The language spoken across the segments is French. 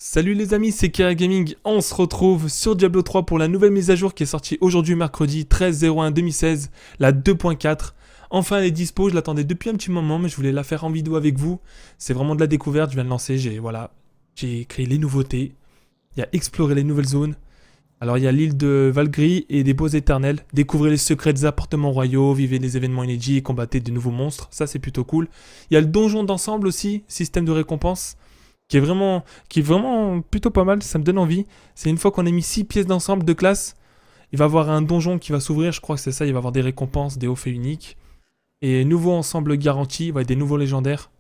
Salut les amis, c'est Kera Gaming, on se retrouve sur Diablo 3 pour la nouvelle mise à jour qui est sortie aujourd'hui mercredi 13/01/2016, la 2.4. Enfin elle est dispo, je l'attendais depuis un petit moment mais je voulais la faire en vidéo avec vous. C'est vraiment de la découverte, je viens de lancer, j'ai créé les nouveautés, il y a exploré les nouvelles zones. Alors il y a l'île de Valkyrie et des beaux éternels, découvrez les secrets des appartements royaux, vivez des événements inédits et combattez de nouveaux monstres, ça c'est plutôt cool. Il y a le donjon d'ensemble aussi, système de récompense. Qui est vraiment plutôt pas mal, ça me donne envie. C'est une fois qu'on a mis 6 pièces d'ensemble de classe, il va y avoir un donjon qui va s'ouvrir, je crois que c'est ça, il va y avoir des récompenses, des hauts faits uniques. Et nouveau ensemble garanti, il va y avoir des nouveaux légendaires.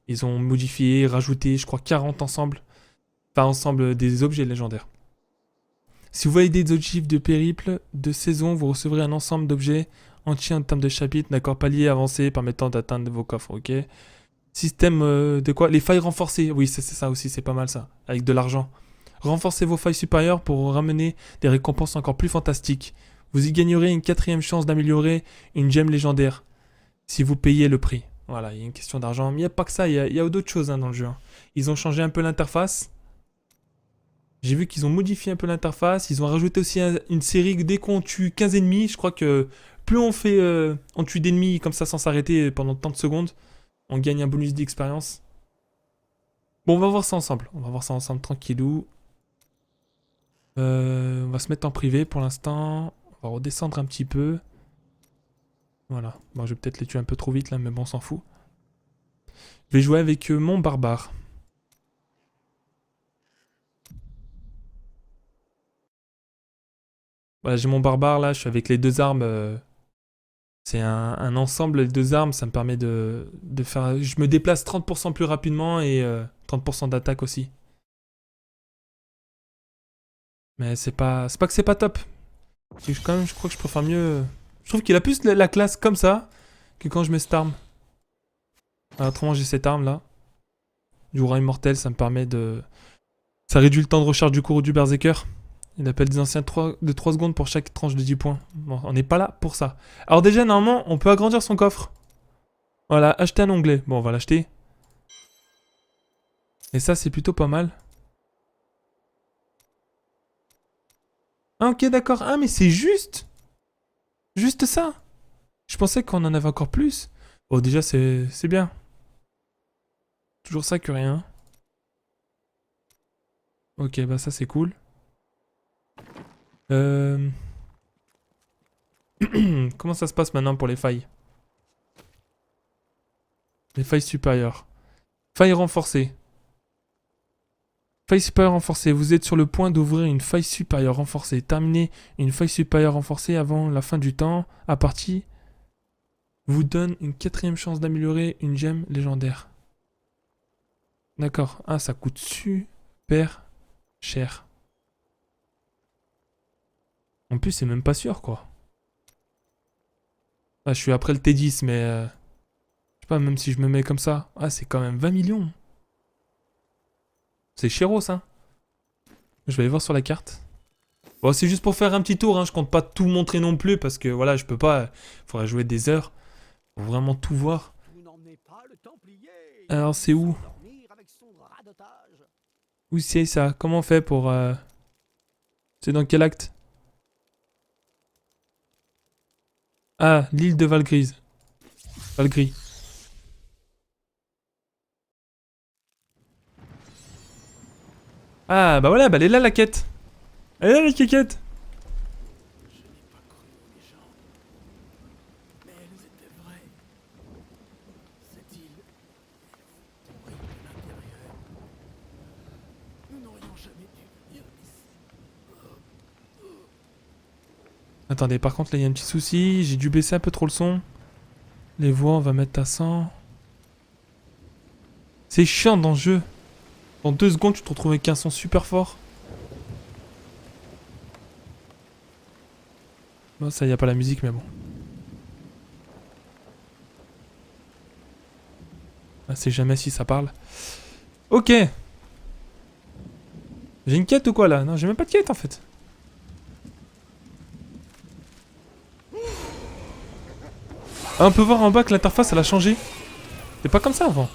Ils ont modifié, rajouté, je crois, 40 ensembles. Enfin, ensemble des objets légendaires. Si vous voyez des objectifs de périple, de saison, vous recevrez un ensemble d'objets entiers en termes de chapitres, d'accord, paliers avancés permettant d'atteindre vos coffres, ok. Système de quoi? Les failles renforcées. Oui, c'est ça aussi, c'est pas mal ça. Avec de l'argent. Renforcez vos failles supérieures pour ramener des récompenses encore plus fantastiques. Vous y gagnerez une 4ème chance d'améliorer une gemme légendaire. Si vous payez le prix. Voilà, il y a une question d'argent. Mais il n'y a pas que ça, il y a d'autres choses dans le jeu. Ils ont changé un peu l'interface. J'ai vu qu'ils ont modifié un peu l'interface. Ils ont rajouté aussi une série dès qu'on tue 15 ennemis. Je crois que plus on tue d'ennemis comme ça sans s'arrêter pendant tant de secondes, on gagne un bonus d'expérience. Bon, on va voir ça ensemble. On va voir ça ensemble tranquillou. On va se mettre en privé pour l'instant. On va redescendre un petit peu. Voilà. Bon, je vais peut-être les tuer un peu trop vite là, mais bon, on s'en fout. Je vais jouer avec mon barbare. Voilà, j'ai mon barbare là, je suis avec les deux armes. C'est un ensemble, les deux armes, ça me permet de faire... Je me déplace 30% plus rapidement et 30% d'attaque aussi. Mais c'est pas que c'est pas top. Quand même, je crois que je préfère mieux... Je trouve qu'il a plus la classe comme ça que quand je mets cette arme. Alors, autrement, j'ai cette arme là. Du roi immortel, ça me permet de... Ça réduit le temps de recharge du cours du berserker. Il appelle des anciens de 3 secondes pour chaque tranche de 10 points. Bon, on n'est pas là pour ça. Alors déjà, normalement, on peut agrandir son coffre. Voilà, acheter un onglet. Bon, on va l'acheter. Et ça, c'est plutôt pas mal. Ah, ok, d'accord. Ah, mais c'est juste. Juste ça. Je pensais qu'on en avait encore plus. Bon, déjà, c'est bien. Toujours ça que rien. Ok, bah ça, c'est cool. Comment ça se passe maintenant pour les failles? Les failles supérieures. Failles renforcées. Faille supérieure renforcée. Vous êtes sur le point d'ouvrir une faille supérieure renforcée. Terminez une faille supérieure renforcée avant la fin du temps. À partie vous donne une 4ème chance d'améliorer une gemme légendaire. D'accord. Ah, ça coûte super cher. En plus, c'est même pas sûr, quoi. Ah, je suis après le T10, mais... je sais pas, même si je me mets comme ça... Ah, c'est quand même 20 millions. C'est chéros, ça. Je vais aller voir sur la carte. Bon, c'est juste pour faire un petit tour, hein. Je compte pas tout montrer non plus, parce que, voilà, je peux pas... Faudrait jouer des heures pour vraiment tout voir. Alors, c'est où? Où c'est ça? Comment on fait pour... C'est dans quel acte? Ah, l'île de Valkyrie. Valkyrie. Ah, bah voilà, bah elle est là la quête. Elle est là la quéquette. Attendez, par contre là il y a un petit souci. J'ai dû baisser un peu trop le son. Les voix, on va mettre à 100. C'est chiant dans le jeu. Dans 2 secondes, tu te retrouves avec un son super fort. Bon, ça y a pas la musique, mais bon. Ah, c'est jamais si ça parle. Ok. J'ai une quête ou quoi là? Non, j'ai même pas de quête en fait. Ah, on peut voir en bas que l'interface elle a changé. C'est pas comme ça avant.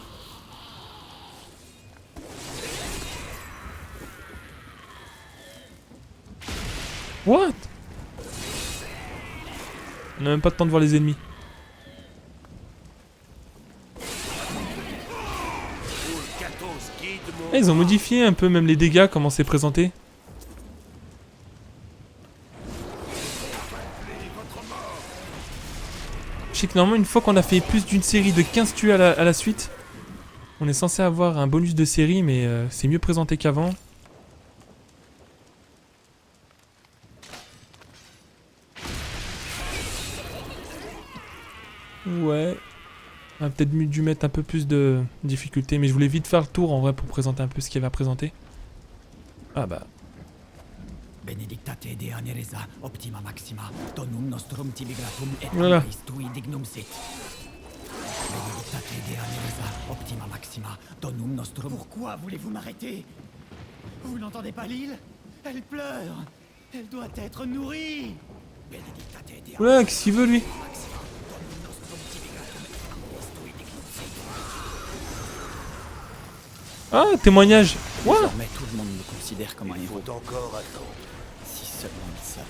What? On a même pas le temps de voir les ennemis. Eh, ils ont modifié un peu même les dégâts, comment c'est présenté. Je sais que normalement une fois qu'on a fait plus d'une série de 15 tués à la suite, on est censé avoir un bonus de série, mais c'est mieux présenté qu'avant. Ouais. On a peut-être dû mettre un peu plus de difficulté, mais je voulais vite faire le tour en vrai pour présenter un peu ce qu'il y avait à présenter. Ah bah. Benedictate Dea Nereza, optima maxima, donum nostrum tibigratum et Voilà. Christui dignum sit. Benedictate Dea Nereza, optima maxima, donum nostrum... Pourquoi voulez-vous m'arrêter? Vous n'entendez pas l'île? Elle pleure. Elle doit être nourrie. Benedictate Dea... Oula, qu'est-ce qu'il veut lui? Ah, témoignage. What? Désormais, tout le monde me considère comme un héros. Si seulement il savait.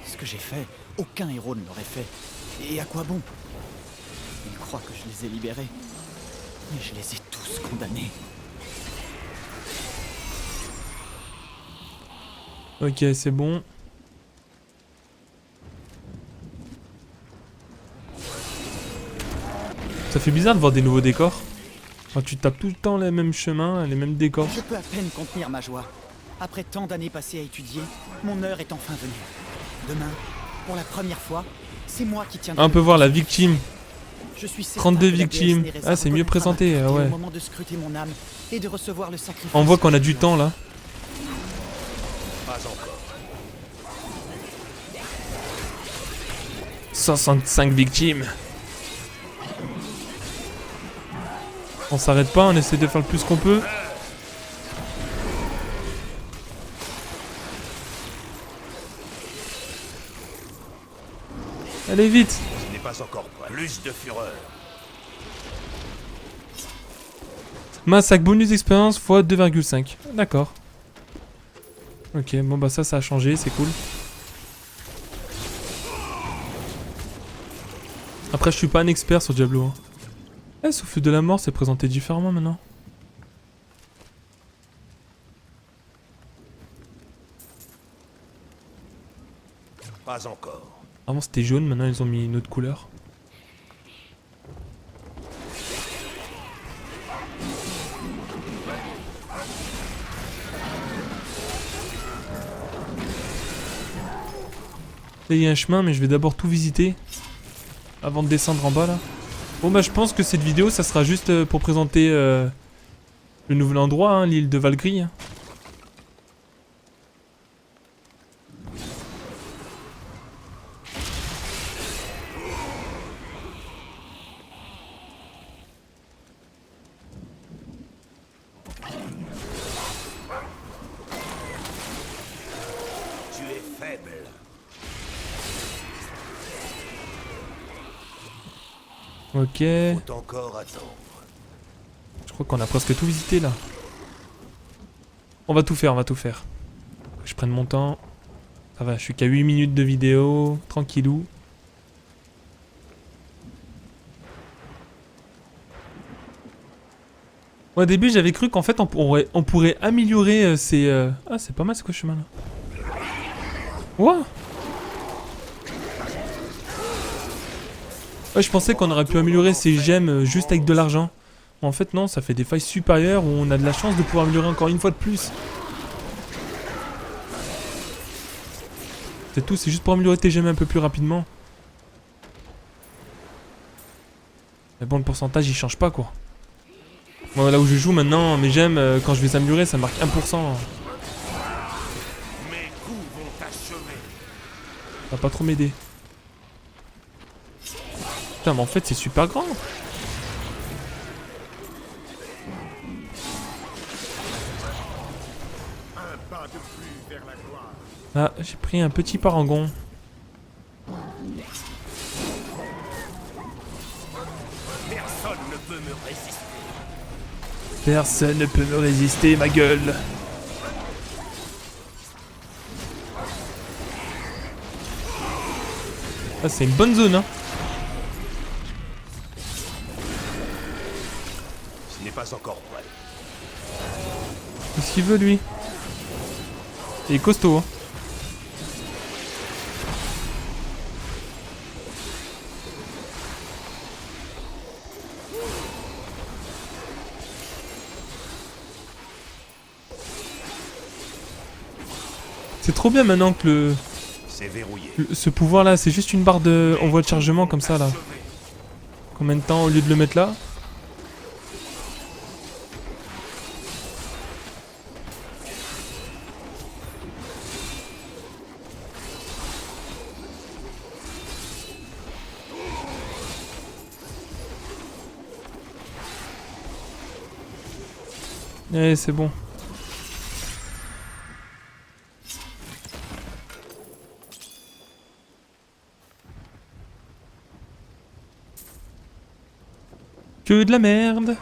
Ce que j'ai fait, aucun héros ne l'aurait fait. Et à quoi bon? Ils croient que je les ai libérés. Mais je les ai tous condamnés. Ok, c'est bon. Ça fait bizarre de voir des nouveaux décors. Enfin, tu tapes tout le temps les mêmes chemins, les mêmes décors. Je peux à peine contenir ma joie. Après tant d'années passées à étudier, mon heure est enfin venue. Demain, pour la première fois, c'est moi qui tiendrai. On peut voir la victime. Je suis certain 32 que la victimes. déesse Nereza Ah, c'est mieux reconnaîtra présenté, ma pureté ouais. Au moment de scruter mon âme et de recevoir le sacrifice. On voit qu'on a du temps là. Pas encore. 65 victimes. On s'arrête pas, on essaie de faire le plus qu'on peut. Allez vite. Ce n'est pas encore prêt. Plus de fureur. Massacre bonus d'expérience x 2,5. D'accord. Ok, bon bah ça a changé, c'est cool. Après je suis pas un expert sur Diablo. Hein. Eh, Souffle de la mort c'est présenté différemment maintenant. Pas encore. Avant c'était jaune, maintenant ils ont mis une autre couleur. Là il y a un chemin mais je vais d'abord tout visiter. Avant de descendre en bas là. Bon bah je pense que cette vidéo ça sera juste pour présenter le nouvel endroit, hein, l'île de Valkyrie. Hein. Tu es faible. Ok. Faut encore attendre. Je crois qu'on a presque tout visité là. On va tout faire, on va tout faire. Faut que je prenne mon temps. Ça va, je suis qu'à 8 minutes de vidéo. Tranquillou. Au début j'avais cru qu'en fait on pourrait améliorer ces... Ah c'est pas mal ce chemin là. Ouah. Ouais je pensais qu'on aurait pu améliorer ces gemmes juste avec de l'argent. En fait non, ça fait des failles supérieures où on a de la chance de pouvoir améliorer encore une fois de plus. C'est tout, c'est juste pour améliorer tes gemmes un peu plus rapidement. Mais bon le pourcentage il change pas quoi. Moi là où je joue maintenant, mes gemmes quand je vais améliorer ça marque 1%. Mes coups vont t'achever. Ça va pas trop m'aider. Putain mais en fait c'est super grand. Ah, j'ai pris un petit parangon. Personne ne peut me résister. Personne ne peut me résister, ma gueule. Ah, c'est une bonne zone, hein. Ce n'est pas encore prêt. Qu'est-ce qu'il veut, lui? Il est costaud, hein. C'est trop bien maintenant que C'est verrouillé. ce pouvoir là, c'est juste une barre de envoi de chargement comme ça là. Combien de temps au lieu de le mettre là? Eh, c'est bon. Que de la merde.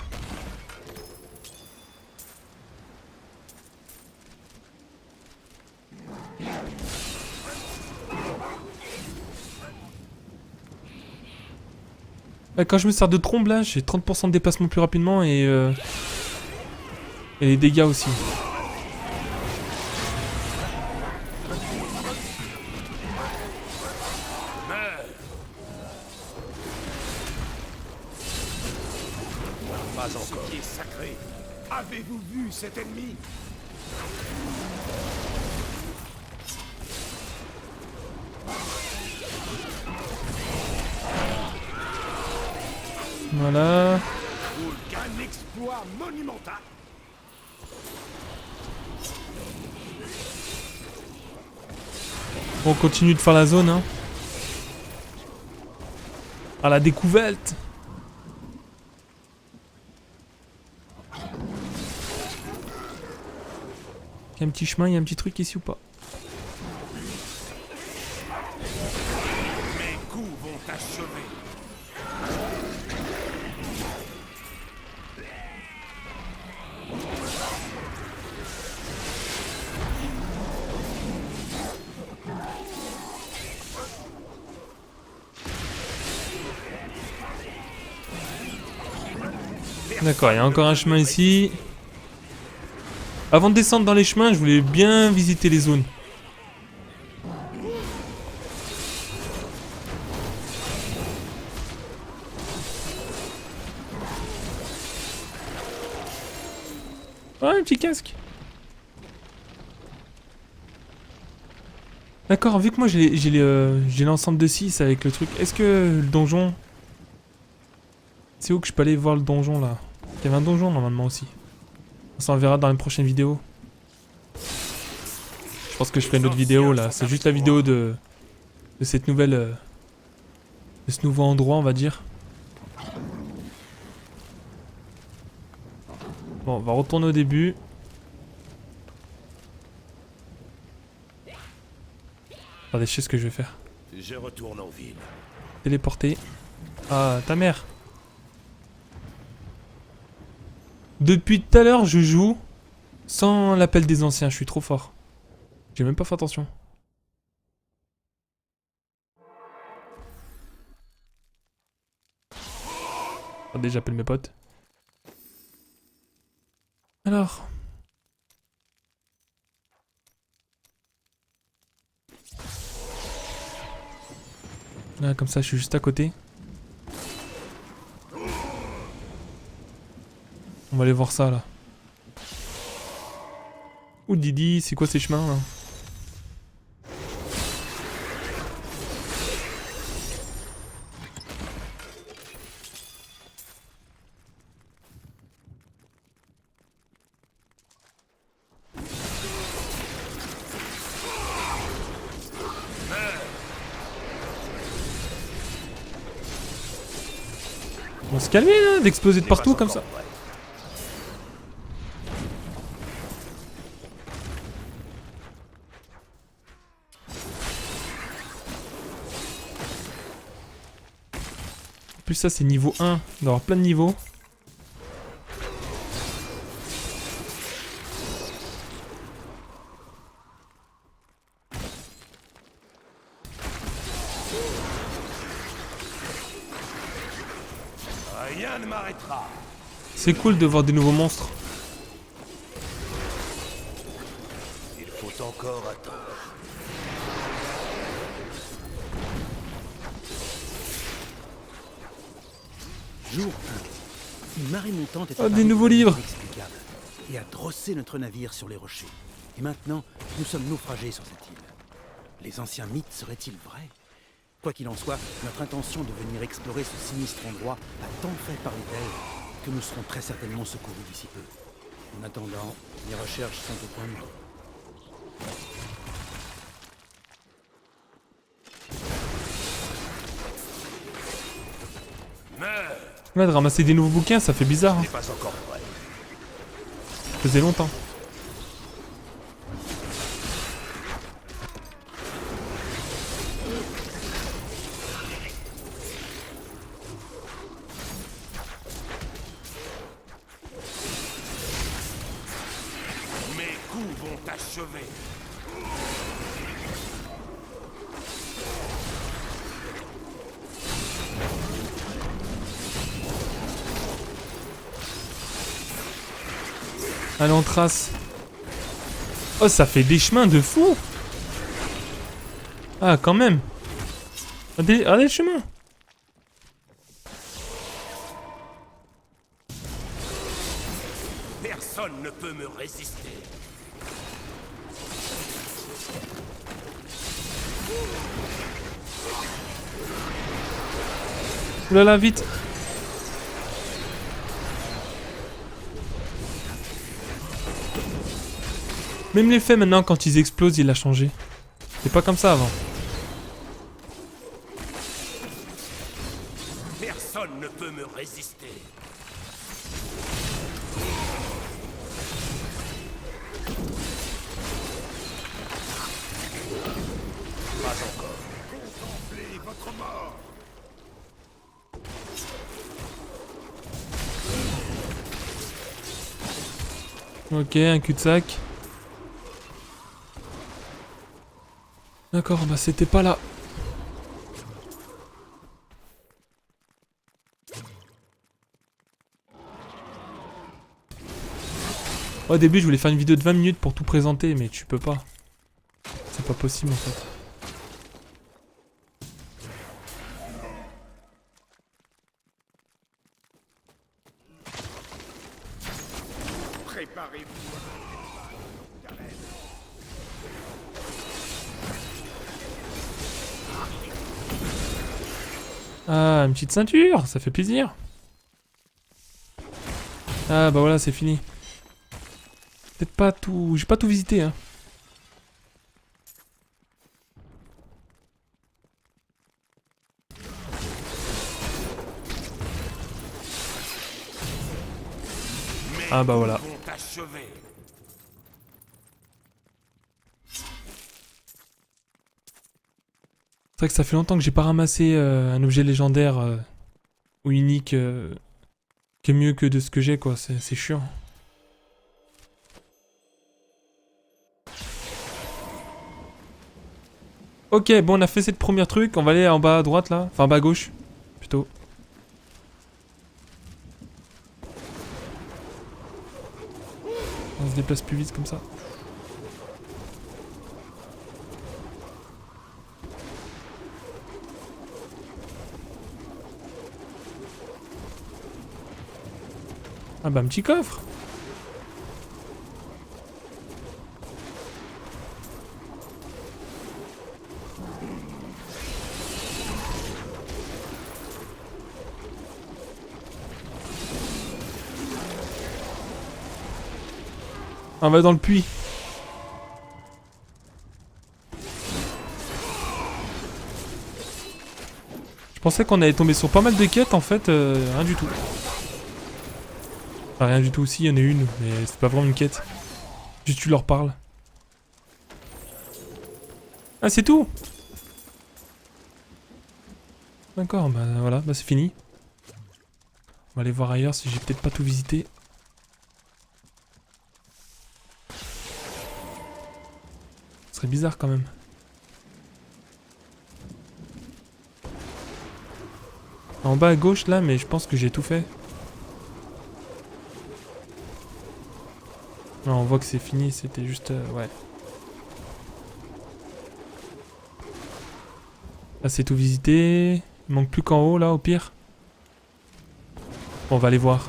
Quand je me sers de trombe là, j'ai 30% de déplacement plus rapidement et les dégâts aussi. Pas encore. Ce qui est sacré. Avez-vous vu cet ennemi? Voilà. Un exploit monumental. On continue de faire la zone, hein. À la découverte. Il y a un petit chemin, il y a un petit truc ici ou pas? Mes coups vont achever. D'accord, il y a encore un chemin ici. Avant de descendre dans les chemins, je voulais bien visiter les zones. Ah, un petit casque. D'accord, vu que moi j'ai l'ensemble de 6 avec le truc, est-ce que le donjon... C'est où que je peux aller voir le donjon là? Il y avait un donjon normalement aussi. On s'en verra dans les prochaines vidéos. Je pense que je ferai une autre vidéo là. C'est juste la vidéo de cette nouvelle... de ce nouveau endroit on va dire. Bon, on va retourner au début. Attendez, je sais ce que je vais faire. Je retourne en ville. Téléporter. Ah, ta mère. Depuis tout à l'heure, je joue sans l'appel des anciens. Je suis trop fort. J'ai même pas fait attention. Attendez, j'appelle mes potes. Alors. Là, comme ça, je suis juste à côté. On va aller voir ça, là. Ouh, Didi, c'est quoi ces chemins, là? On va se calmer, là, d'exploser de partout, comme ça. En plus ça c'est niveau 1, il doit y avoir plein de niveaux. s'arrêtera. C'est cool de voir des nouveaux monstres. Il faut encore attendre. Jour 1. Une marée montante est Oh, des apparue nouveaux de manière livres. inexplicable et a drossé notre navire sur les rochers. Et maintenant, nous sommes naufragés sur cette île. Les anciens mythes seraient-ils vrais? Quoi qu'il en soit, notre intention de venir explorer ce sinistre endroit a tant fait parler d'elle que nous serons très certainement secourus d'ici peu. En attendant, les recherches sont au point mort. Meurs. Là, de ramasser des nouveaux bouquins, ça fait bizarre. Hein. N'est pas encore prêt. Ça faisait longtemps. Mes coups vont t'achever. Allez, on trace. Oh, ça fait des chemins de fou. Ah, quand même. Regardez le chemin. Personne ne peut me résister. Oulala, vite. Même l'effet maintenant, quand ils explosent, il a changé. C'est pas comme ça avant. Personne ne peut me résister. Pas encore. Contemplez votre mort. Ok, un cul-de-sac. D'accord, bah c'était pas là. Au début, je voulais faire une vidéo de 20 minutes pour tout présenter, mais tu peux pas. C'est pas possible en fait. Préparez-vous. Ah, une petite ceinture, ça fait plaisir. Ah bah voilà, c'est fini. Peut-être pas tout... J'ai pas tout visité, hein. Ah bah voilà. Vont t'achever. C'est vrai que ça fait longtemps que j'ai pas ramassé un objet légendaire ou unique qui est mieux que de ce que j'ai, quoi. C'est chiant. Ok, bon, on a fait cette première truc. On va aller en bas à droite, là. Enfin, en bas à gauche, plutôt. On se déplace plus vite comme ça. Ah bah un petit coffre. On va dans le puits. Je pensais qu'on allait tomber sur pas mal de quêtes, en fait, rien du tout. Enfin, rien du tout aussi, il y en a une, mais c'est pas vraiment une quête. Juste tu leur parles. Ah, c'est tout. D'accord, bah voilà, bah c'est fini. On va aller voir ailleurs si j'ai peut-être pas tout visité. Ce serait bizarre quand même. En bas à gauche là, mais je pense que j'ai tout fait. Là, on voit que c'est fini, c'était juste... ouais. Là, c'est tout visité. Il manque plus qu'en haut, là, au pire. Bon, on va aller voir.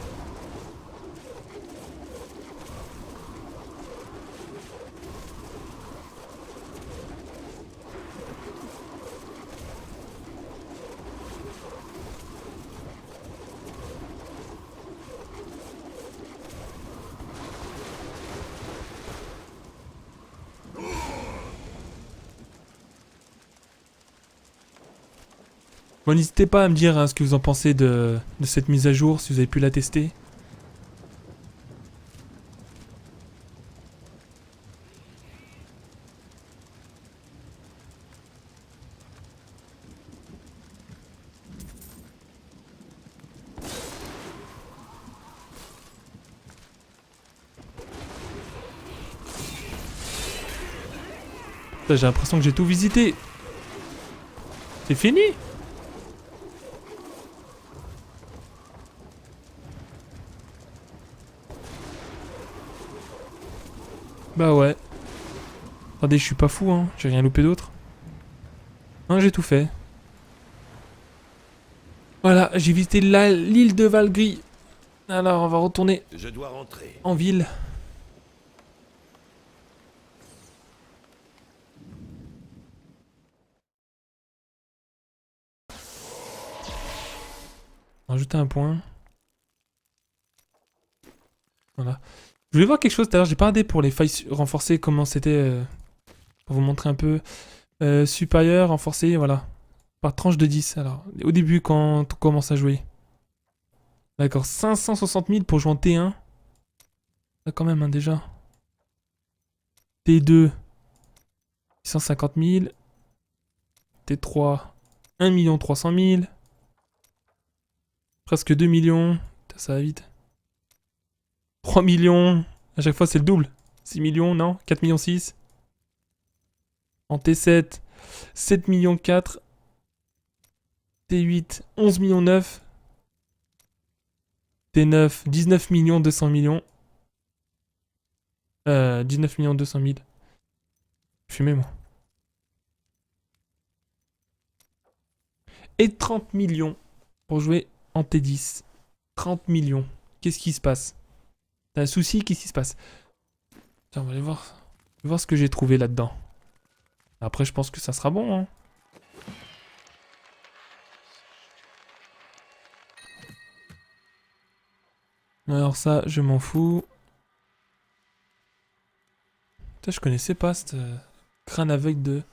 Bon, n'hésitez pas à me dire hein, ce que vous en pensez de cette mise à jour, si vous avez pu la tester. Putain, j'ai l'impression que j'ai tout visité. C'est fini? Bah ouais. Attendez, je suis pas fou, hein. J'ai rien loupé d'autre. Hein, j'ai tout fait. Voilà, j'ai visité l'île de Valgris. Alors, on va retourner Je dois rentrer. en ville. Rajouter un point. Voilà. Je voulais voir quelque chose tout à l'heure. J'ai pas regardé pour les failles renforcées comment c'était. Pour vous montrer un peu. Supérieur, renforcé, voilà. Par tranche de 10. Alors, au début, quand on commence à jouer. D'accord, 560 000 pour jouer en T1. Là, quand même, hein, déjà. T2, 650 000. T3, 1 300 000. Presque 2 millions. Putain, ça va vite. 3 millions. À chaque fois, c'est le double. 6 millions, non 4 millions 6. En T7, 7 millions 4. T8, 11 millions 9. T9, 19 millions 200 millions. 19 millions 200 000. Fumé, moi. Et 30 millions pour jouer en T10. 30 millions. Qu'est-ce qui se passe? T'as un souci? Qu'est-ce qui se passe? Tiens, on va aller voir. On va voir ce que j'ai trouvé là-dedans. Après, je pense que ça sera bon, hein. Alors ça, je m'en fous. Putain, je connaissais pas cette crâne aveugle de...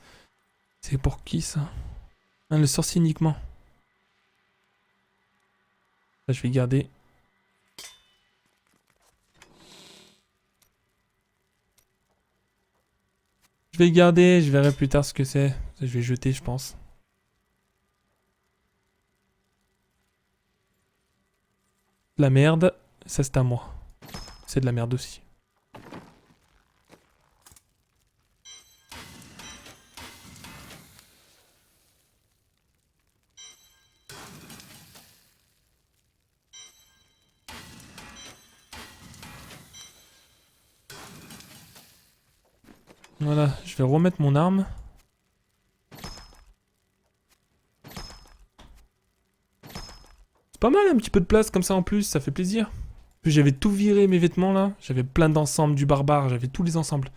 C'est pour qui, ça? Ah, le sorcier uniquement. Ça, je vais garder. Je vais garder, je verrai plus tard ce que c'est. Ça, je vais jeter, je pense. De la merde. Ça, c'est à moi. C'est de la merde aussi. Voilà, je vais remettre mon arme. C'est pas mal un petit peu de place comme ça en plus, ça fait plaisir. Puis j'avais tout viré mes vêtements là, j'avais plein d'ensembles du barbare, j'avais tous les ensembles.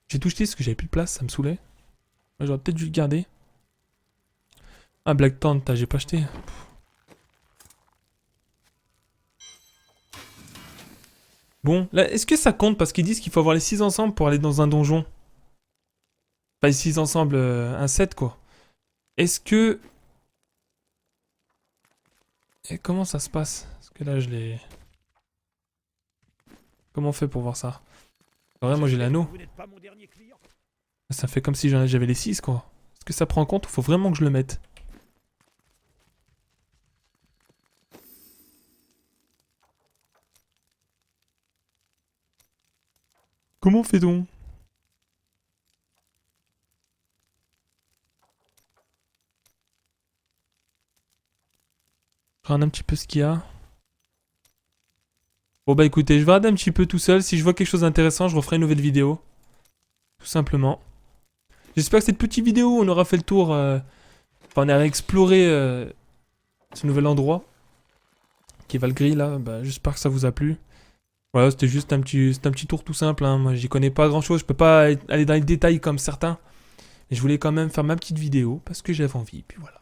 J'ai tout jeté parce que j'avais plus de place, ça me saoulait. J'aurais peut-être dû le garder. Ah, Black Taunt, j'ai pas acheté. Bon, là, est-ce que ça compte parce qu'ils disent qu'il faut avoir les 6 ensembles pour aller dans un donjon? Enfin, les 6 ensembles, un set quoi. Est-ce que... Et comment ça se passe? Parce que là, je l'ai... Comment on fait pour voir ça? En vrai, moi j'ai l'anneau. Vous n'êtes pas mon dernier client. Ça fait comme si j'avais les 6 quoi. Est-ce que ça prend en compte ou faut vraiment que je le mette? Comment fait-on? Je regarde un petit peu ce qu'il y a. Bon bah écoutez, je vais regarder un petit peu tout seul. Si je vois quelque chose d'intéressant, je referai une nouvelle vidéo. Tout simplement. J'espère que cette petite vidéo, on aura fait le tour. Enfin, on a exploré ce nouvel endroit. Qui est Valkyrie là. Bah, j'espère que ça vous a plu. Voilà, c'était juste un petit tour tout simple. Hein. Moi, j'y connais pas grand chose. Je peux pas aller dans les détails comme certains. Mais je voulais quand même faire ma petite vidéo parce que j'avais envie. Puis voilà.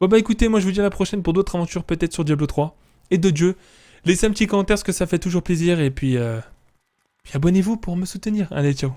Bon bah écoutez, moi je vous dis à la prochaine pour d'autres aventures peut-être sur Diablo 3 et de Dieu. Laissez un petit commentaire parce que ça fait toujours plaisir et puis abonnez-vous pour me soutenir. Allez, ciao.